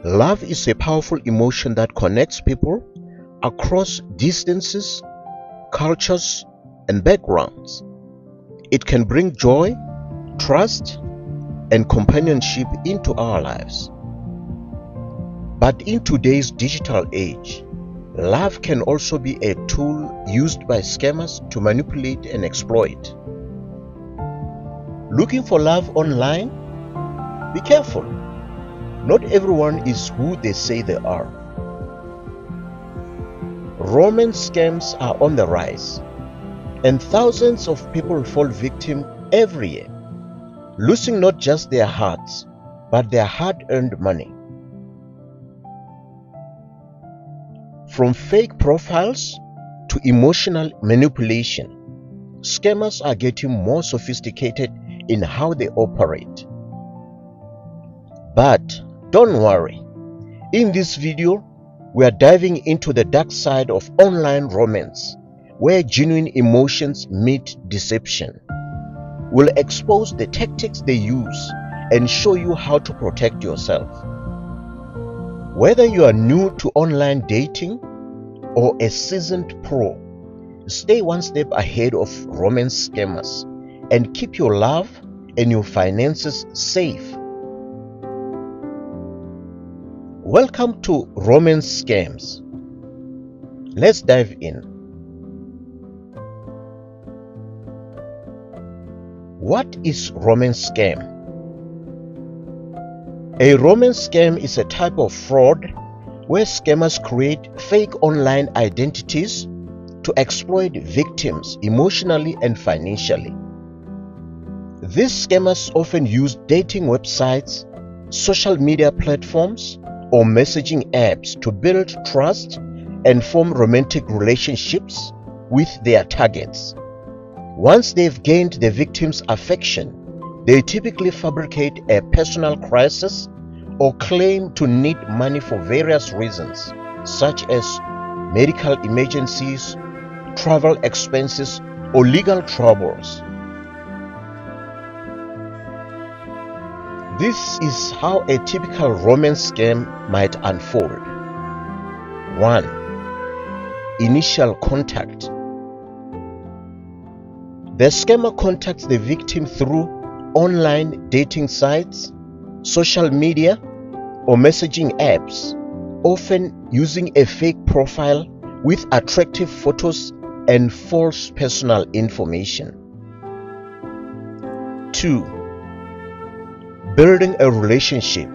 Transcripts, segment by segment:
Love is a powerful emotion that connects people across distances, cultures, and backgrounds. It can bring joy, trust, and companionship into our lives. But in today's digital age, love can also be a tool used by scammers to manipulate and exploit. Looking for love online? Be careful. Not everyone is who they say they are. Romance scams are on the rise, and thousands of people fall victim every year, losing not just their hearts, but their hard-earned money. From fake profiles to emotional manipulation, scammers are getting more sophisticated in how they operate. But don't worry, in this video, we are diving into the dark side of online romance, where genuine emotions meet deception. We'll expose the tactics they use and show you how to protect yourself. Whether you are new to online dating or a seasoned pro, stay one step ahead of romance scammers and keep your love and your finances safe. Welcome to Romance Scams. Let's dive in. What is romance scam? A romance scam is a type of fraud where scammers create fake online identities to exploit victims emotionally and financially. These scammers often use dating websites, social media platforms, or messaging apps to build trust and form romantic relationships with their targets. Once they've gained the victim's affection, they typically fabricate a personal crisis or claim to need money for various reasons, such as medical emergencies, travel expenses, or legal troubles. This is how a typical romance scam might unfold. 1. Initial contact. The scammer contacts the victim through online dating sites, social media, or messaging apps, often using a fake profile with attractive photos and false personal information. 2. Building a relationship.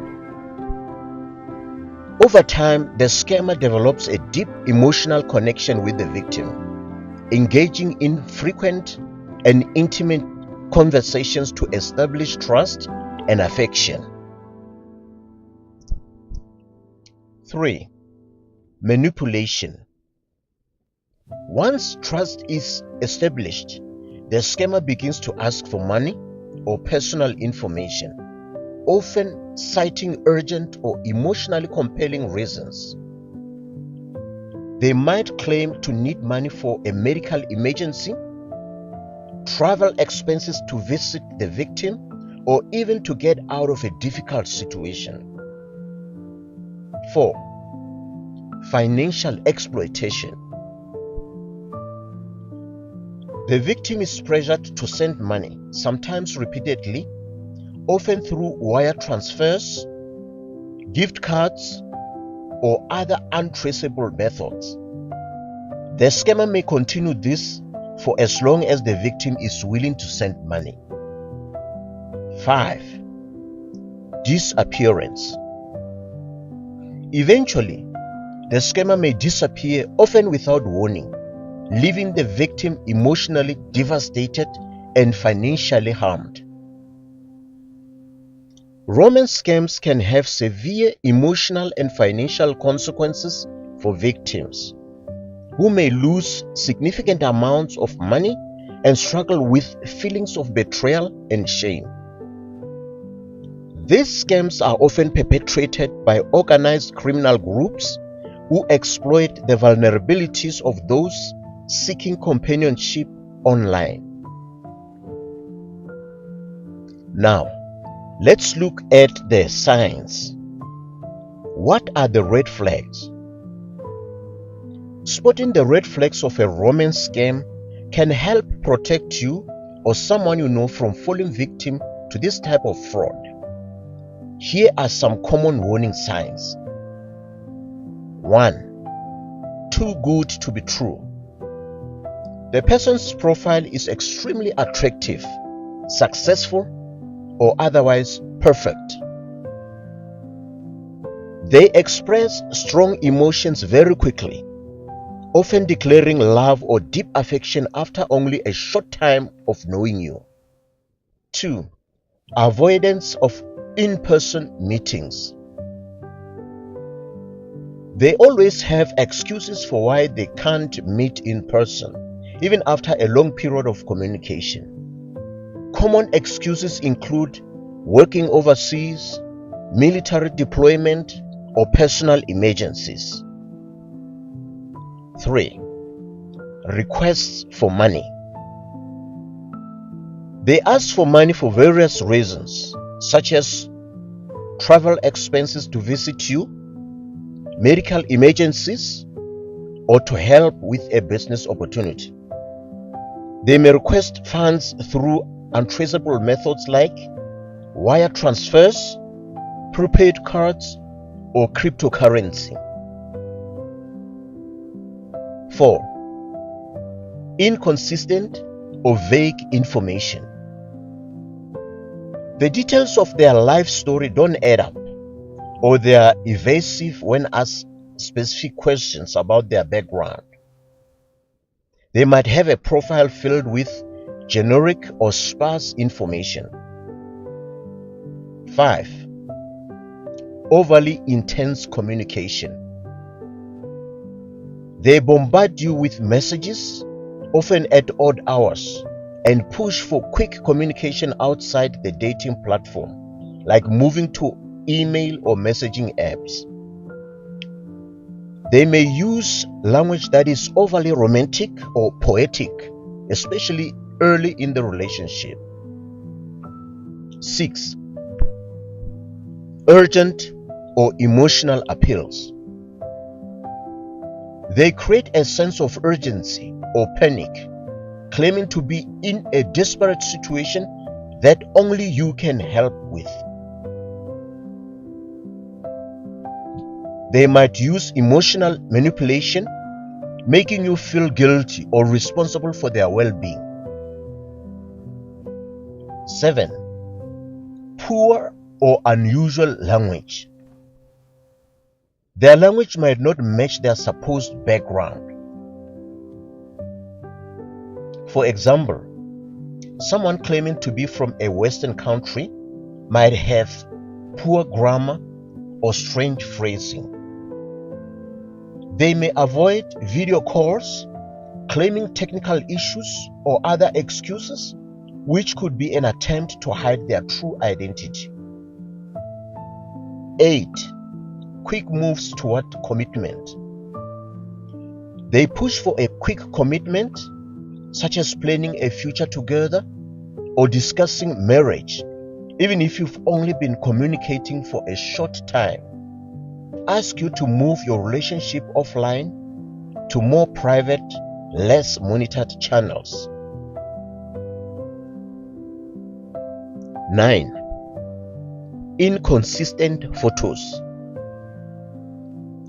Over time, the scammer develops a deep emotional connection with the victim, engaging in frequent and intimate conversations to establish trust and affection. 3. Manipulation. Once trust is established, the scammer begins to ask for money or personal information, often citing urgent or emotionally compelling reasons. They might claim to need money for a medical emergency, travel expenses to visit the victim, or even to get out of a difficult situation. 4. Financial exploitation. The victim is pressured to send money, sometimes repeatedly, often through wire transfers, gift cards, or other untraceable methods. The scammer may continue this for as long as the victim is willing to send money. 5. Disappearance. Eventually, the scammer may disappear, often without warning, leaving the victim emotionally devastated and financially harmed. Romance scams can have severe emotional and financial consequences for victims, who may lose significant amounts of money and struggle with feelings of betrayal and shame. These scams are often perpetrated by organized criminal groups who exploit the vulnerabilities of those seeking companionship online. Now, let's look at the signs. What are the red flags? Spotting the red flags of a romance scam can help protect you or someone you know from falling victim to this type of fraud. Here are some common warning signs. 1. Too good to be true. The person's profile is extremely attractive, successful, or otherwise perfect. They express strong emotions very quickly, often declaring love or deep affection after only a short time of knowing you. 2. Avoidance of in-person meetings. They always have excuses for why they can't meet in person, even after a long period of communication. Common excuses include working overseas, military deployment, or personal emergencies. 3. Requests for money. They ask for money for various reasons, such as travel expenses to visit you, medical emergencies, or to help with a business opportunity. They may request funds through untraceable methods like wire transfers, prepaid cards, or cryptocurrency. 4. Inconsistent or vague information. The details of their life story don't add up, or they are evasive when asked specific questions about their background. They might have a profile filled with generic or sparse information. 5. Overly intense communication. They bombard you with messages, often at odd hours, and push for quick communication outside the dating platform, like moving to email or messaging apps. They may use language that is overly romantic or poetic, especially early in the relationship. 6. Urgent or emotional appeals. They create a sense of urgency or panic, claiming to be in a desperate situation that only you can help with. They might use emotional manipulation, making you feel guilty or responsible for their well-being. 7. Poor or unusual language. Their language might not match their supposed background. For example, someone claiming to be from a Western country might have poor grammar or strange phrasing. They may avoid video calls, claiming technical issues or other excuses, which could be an attempt to hide their true identity. 8. Quick moves toward commitment. They push for a quick commitment, such as planning a future together or discussing marriage, even if you've only been communicating for a short time. Ask you to move your relationship offline to more private, less monitored channels. 9. Inconsistent photos.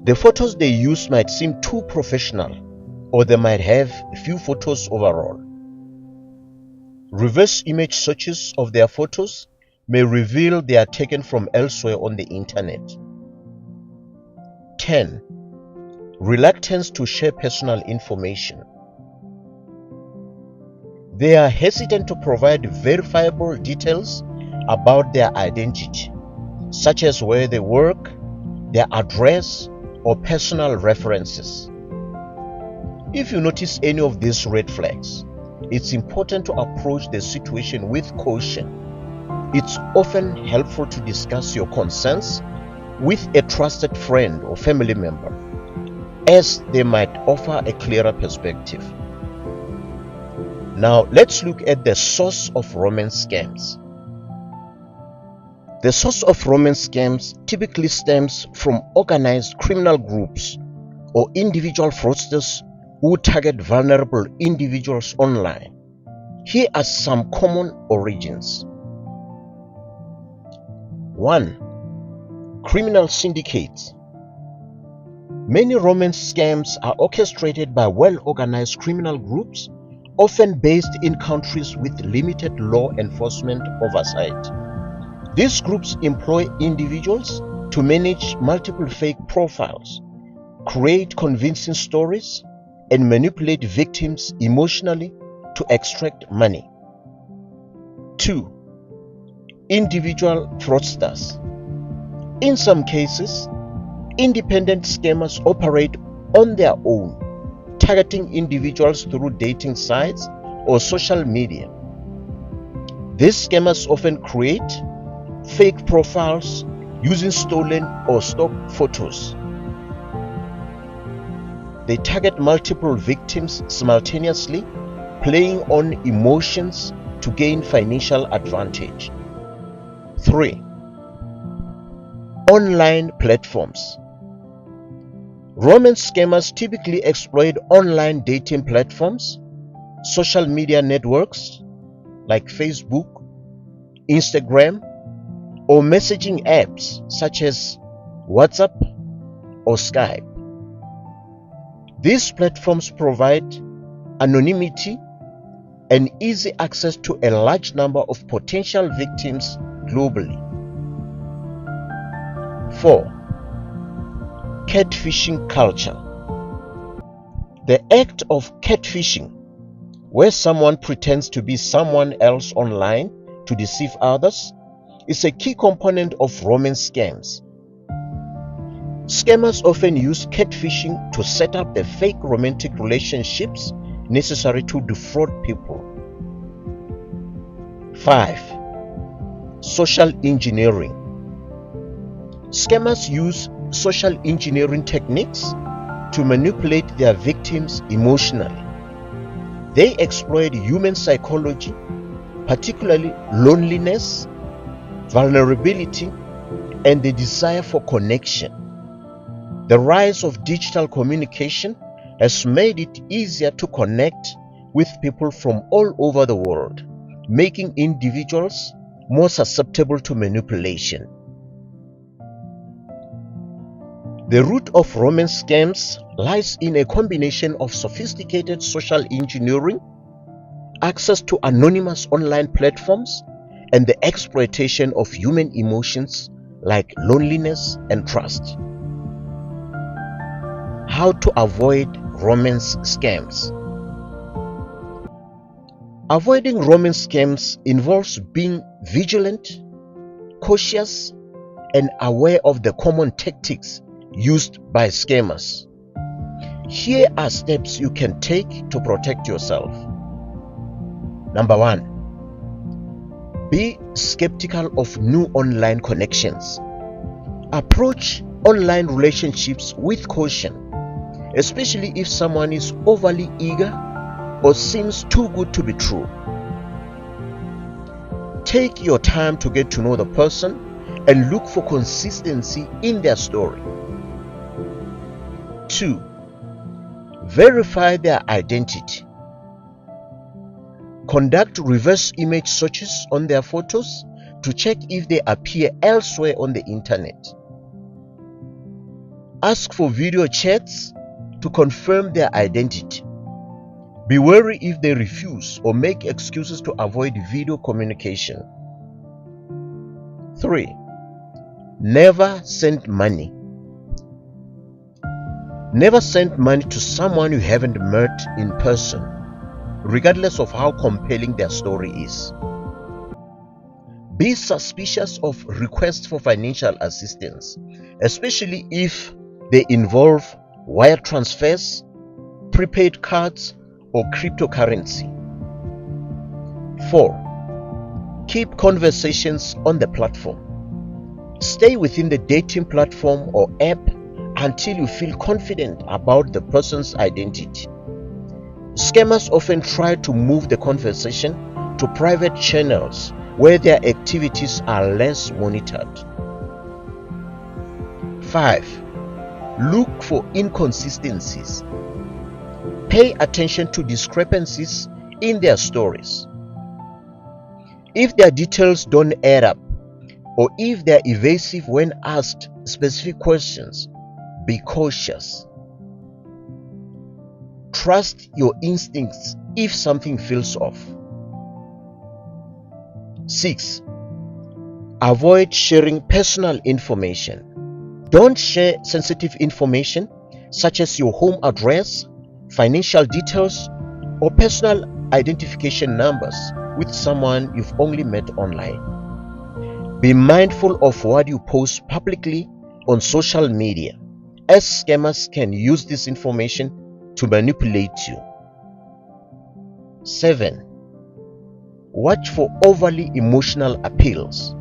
The photos they use might seem too professional, or they might have few photos overall. Reverse image searches of their photos may reveal they are taken from elsewhere on the internet. 10. Reluctance to share personal information. They are hesitant to provide verifiable details about their identity, such as where they work, their address, or personal references. If you notice any of these red flags, it's important to approach the situation with caution. It's often helpful to discuss your concerns with a trusted friend or family member, as they might offer a clearer perspective. Now, let's look at the source of romance scams. The source of romance scams typically stems from organized criminal groups or individual fraudsters who target vulnerable individuals online. Here are some common origins. 1. Criminal syndicates. Many romance scams are orchestrated by well-organized criminal groups, often based in countries with limited law enforcement oversight. These groups employ individuals to manage multiple fake profiles, create convincing stories, and manipulate victims emotionally to extract money. 2. Individual fraudsters. In some cases, independent scammers operate on their own, targeting individuals through dating sites or social media. These scammers often create fake profiles using stolen or stock photos. They target multiple victims simultaneously, playing on emotions to gain financial advantage. 3. Online platforms. Romance scammers typically exploit online dating platforms, social media networks like Facebook, Instagram, or messaging apps such as WhatsApp or Skype. These platforms provide anonymity and easy access to a large number of potential victims globally. 4. Catfishing culture. The act of catfishing, where someone pretends to be someone else online to deceive others, is a key component of romance scams. Scammers often use catfishing to set up the fake romantic relationships necessary to defraud people. 5. Social engineering. Scammers use social engineering techniques to manipulate their victims emotionally. They exploit human psychology, particularly loneliness, vulnerability, and the desire for connection. The rise of digital communication has made it easier to connect with people from all over the world, making individuals more susceptible to manipulation. The root of romance scams lies in a combination of sophisticated social engineering, access to anonymous online platforms, and the exploitation of human emotions like loneliness and trust. How to avoid romance scams. Avoiding romance scams involves being vigilant, cautious, and aware of the common tactics used by scammers. Here are steps you can take to protect yourself. Number 1. Be skeptical of new online connections. Approach online relationships with caution, especially if someone is overly eager or seems too good to be true. Take your time to get to know the person and look for consistency in their story. 2. Verify their identity. Conduct reverse image searches on their photos to check if they appear elsewhere on the internet. Ask for video chats to confirm their identity. Be wary if they refuse or make excuses to avoid video communication. 3. Never send money. Never send money to someone you haven't met in person, regardless of how compelling their story is. Be suspicious of requests for financial assistance, especially if they involve wire transfers, prepaid cards, or cryptocurrency. 4. Keep conversations on the platform. Stay within the dating platform or app until you feel confident about the person's identity. Scammers often try to move the conversation to private channels where their activities are less monitored. 5. Look for inconsistencies. Pay attention to discrepancies in their stories. If their details don't add up, or if they're evasive when asked specific questions, be cautious. Trust your instincts if something feels off. 6. Avoid sharing personal information. Don't share sensitive information such as your home address, financial details, or personal identification numbers with someone you've only met online. Be mindful of what you post publicly on social media, as scammers can use this information to manipulate you. 7. Watch for overly emotional appeals.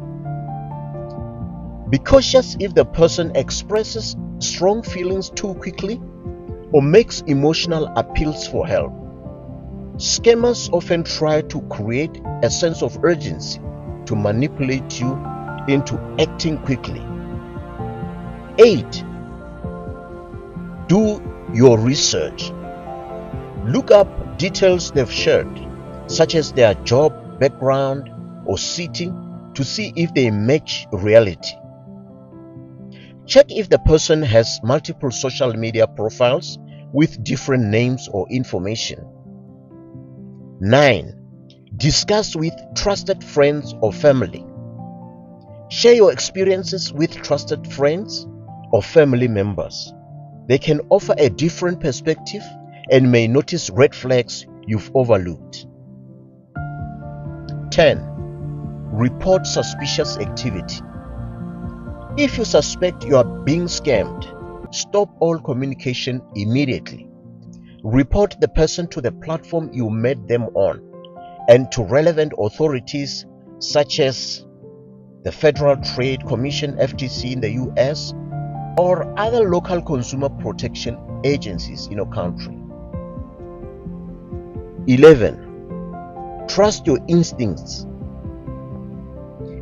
Be cautious if the person expresses strong feelings too quickly or makes emotional appeals for help. Scammers often try to create a sense of urgency to manipulate you into acting quickly. 8. Do your research. Look up details they've shared, such as their job background or city, to see if they match reality. Check if the person has multiple social media profiles with different names or information. 9. Discuss with trusted friends or family. Share your experiences with trusted friends or family members. They can offer a different perspective and may notice red flags you've overlooked. 10. Report suspicious activity. If you suspect you are being scammed, stop all communication immediately. Report the person to the platform you met them on and to relevant authorities such as the Federal Trade Commission (FTC) in the US or other local consumer protection agencies in your country. 11. Trust your instincts.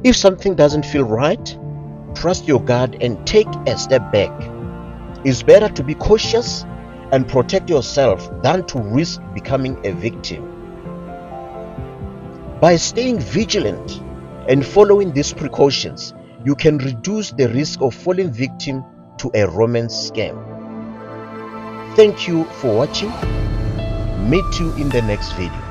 If something doesn't feel right, trust your gut and take a step back. It's better to be cautious and protect yourself than to risk becoming a victim. By staying vigilant and following these precautions, you can reduce the risk of falling victim to a romance scam. Thank you for watching. Meet you in the next video.